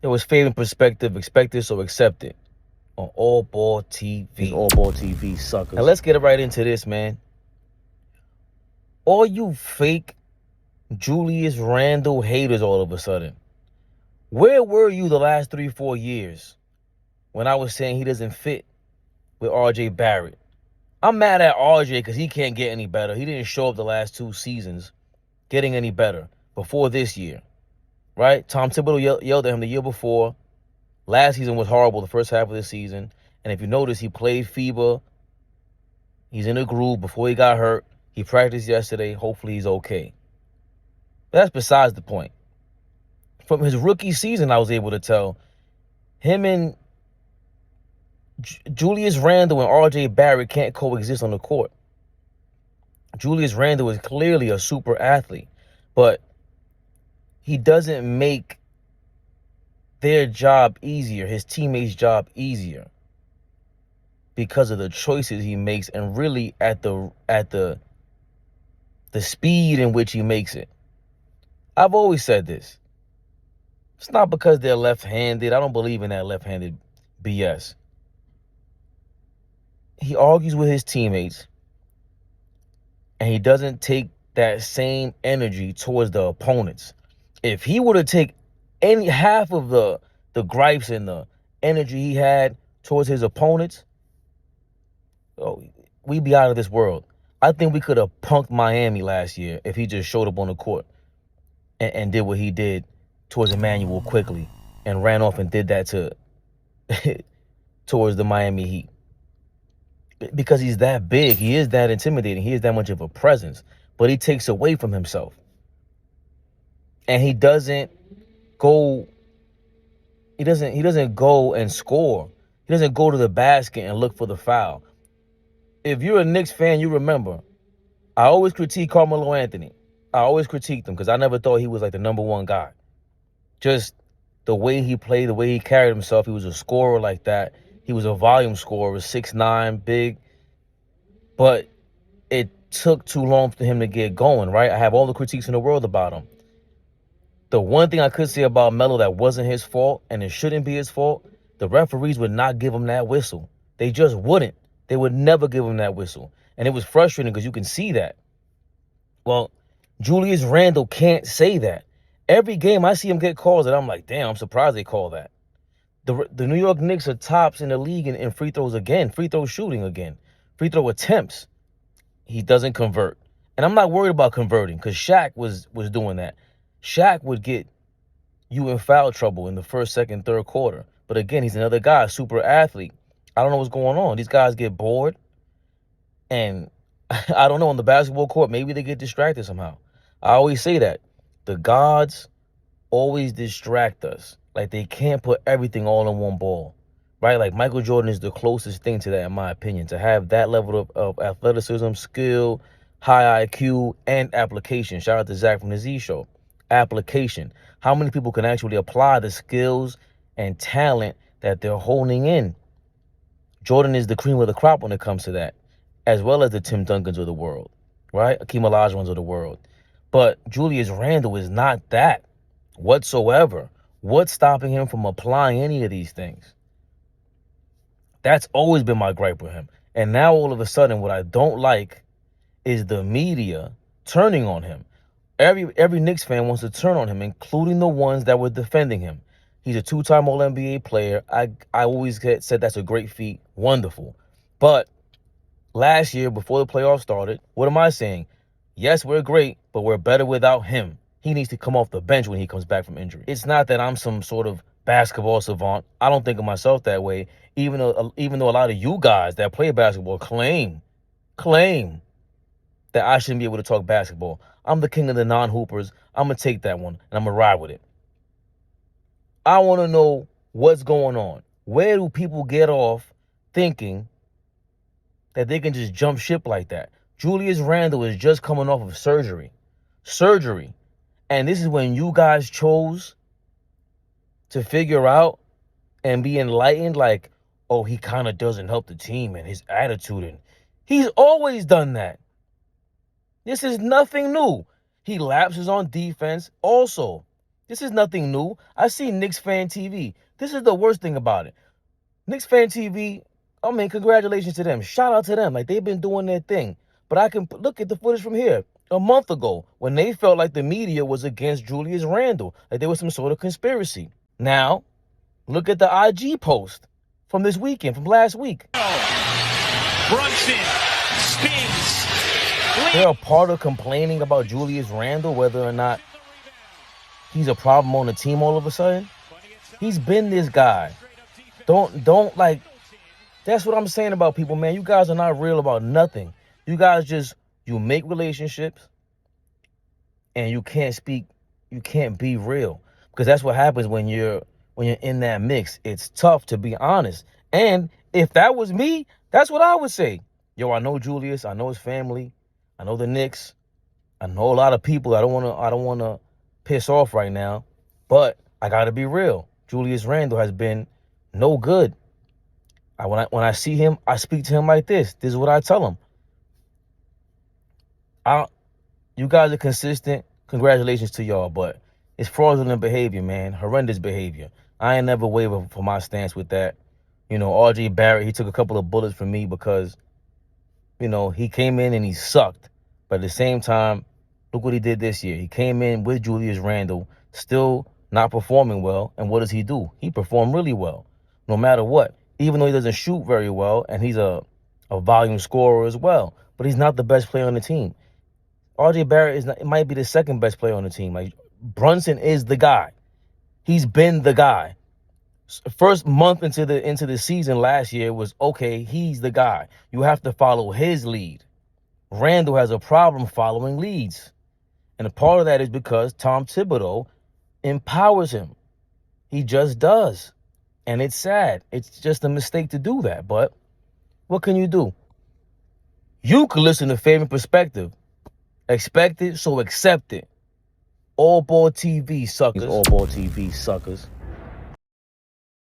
It was Favorite Perspective, expected, so accepted on All Ball TV. It's All Ball TV, suckers. Now let's get right into this, man. All you fake Julius Randle haters all of a sudden. Where were you the last 3-4 years when I was saying he doesn't fit with RJ Barrett? I'm mad at RJ because he can't get any better. He didn't show up the last 2 seasons getting any better before this year, right? Tom Thibodeau yelled at him the year before. Last season was horrible, the first half of the season. And if you notice, he played FIBA. He's in a groove before he got hurt. He practiced yesterday. Hopefully he's okay. But that's besides the point. From his rookie season, I was able to tell him and Julius Randle and RJ Barrett can't coexist on the court. Julius Randle is clearly a super athlete, but he doesn't make their job easier, his teammates' job easier, because of the choices he makes and really at the speed in which he makes it. I've always said this. It's not because they're left-handed. I don't believe in that left-handed BS. He argues with his teammates, and he doesn't take that same energy towards the opponents. If he were to take any half of the gripes and the energy he had towards his opponents, we'd be out of this world. I think we could have punked Miami last year if he just showed up on the court and did what he did towards Emmanuel quickly and ran off and did that to towards the Miami Heat. Because he's that big. He is that intimidating. He is that much of a presence. But he takes away from himself. And he doesn't go and score. He doesn't go to the basket and look for the foul. If you're a Knicks fan, you remember, I always critique Carmelo Anthony. I always critiqued him because I never thought he was like the number one guy. Just the way he played, the way he carried himself, he was a scorer like that. He was a volume scorer, 6'9", big. But it took too long for him to get going, right? I have all the critiques in the world about him. The one thing I could say about Melo that wasn't his fault, and it shouldn't be his fault, the referees would not give him that whistle. They just wouldn't. They would never give him that whistle. And it was frustrating because you can see that. Well, Julius Randle can't say that. Every game I see him get calls and I'm like, damn, I'm surprised they call that. The New York Knicks are tops in the league in free throws again, free throw shooting again, free throw attempts. He doesn't convert. And I'm not worried about converting because Shaq was doing that. Shaq would get you in foul trouble in the first, second, third quarter. But again, he's another guy, super athlete. I don't know what's going on. These guys get bored. And I don't know, on the basketball court, maybe they get distracted somehow. I always say that. The gods always distract us. Like they can't put everything all in one ball, right? Like Michael Jordan is the closest thing to that, in my opinion, to have that level of athleticism, skill, high IQ, and application. Shout out to Zach from the Z Show. Application. How many people can actually apply the skills and talent that they're honing in? Jordan is the cream of the crop when it comes to that, as well as the Tim Duncans of the world, right? Akeem Olajuwons of the world. But Julius Randle is not that whatsoever. What's stopping him from applying any of these things? That's always been my gripe with him. And now all of a sudden what I don't like is the media turning on him. Every Knicks fan wants to turn on him, including the ones that were defending him. He's a 2-time All-NBA player. I always said that's a great feat. Wonderful. But last year, before the playoffs started, what am I saying? Yes, we're great, but we're better without him. He needs to come off the bench when he comes back from injury. It's not that I'm some sort of basketball savant. I don't think of myself that way, even though a lot of you guys that play basketball claim that I shouldn't be able to talk basketball. I'm the king of the non-hoopers. I'm going to take that one, and I'm going to ride with it. I want to know what's going on. Where do people get off thinking that they can just jump ship like that? Julius Randle is just coming off of surgery. And this is when you guys chose to figure out and be enlightened, like, oh, he kind of doesn't help the team and his attitude. And he's always done that. This is nothing new. He lapses on defense also. This is nothing new. I see Knicks fan TV. This is the worst thing about it. Knicks fan TV, I mean, congratulations to them. Shout out to them. Like, they've been doing their thing. But I can look at the footage from here. A month ago, when they felt like the media was against Julius Randle, like there was some sort of conspiracy. Now, look at the IG post from this weekend, from last week. Brunson spins. They're a part of complaining about Julius Randle, whether or not he's a problem on the team all of a sudden. He's been this guy. Don't like, that's what I'm saying about people, man. You guys are not real about nothing. You guys just, you make relationships and you can't be real. Because that's what happens when you're in that mix. It's tough, to be honest. And if that was me, that's what I would say. Yo, I know Julius, I know his family, I know the Knicks, I know a lot of people I don't wanna piss off right now, but I gotta be real. Julius Randle has been no good. When I see him, I speak to him like this. This is what I tell him. You guys are consistent. Congratulations to y'all, but it's fraudulent behavior, man. Horrendous behavior. I ain't never waver for my stance with that. You know, RJ Barrett, he took a couple of bullets from me because, you know, he came in and he sucked. But at the same time, look what he did this year. He came in with Julius Randle, still not performing well. And what does he do? He performed really well, no matter what. Even though he doesn't shoot very well, and he's a volume scorer as well. But he's not the best player on the team. RJ Barrett it might be the second best player on the team. Like, Brunson is the guy. He's been the guy. First month into the season last year was, okay, he's the guy. You have to follow his lead. Randle has a problem following leads. And a part of that is because Tom Thibodeau empowers him. He just does. And it's sad. It's just a mistake to do that. But what can you do? You can listen to Favorite Perspective. Expect it, so accept it. All Ball TV, suckers. All Ball TV, suckers.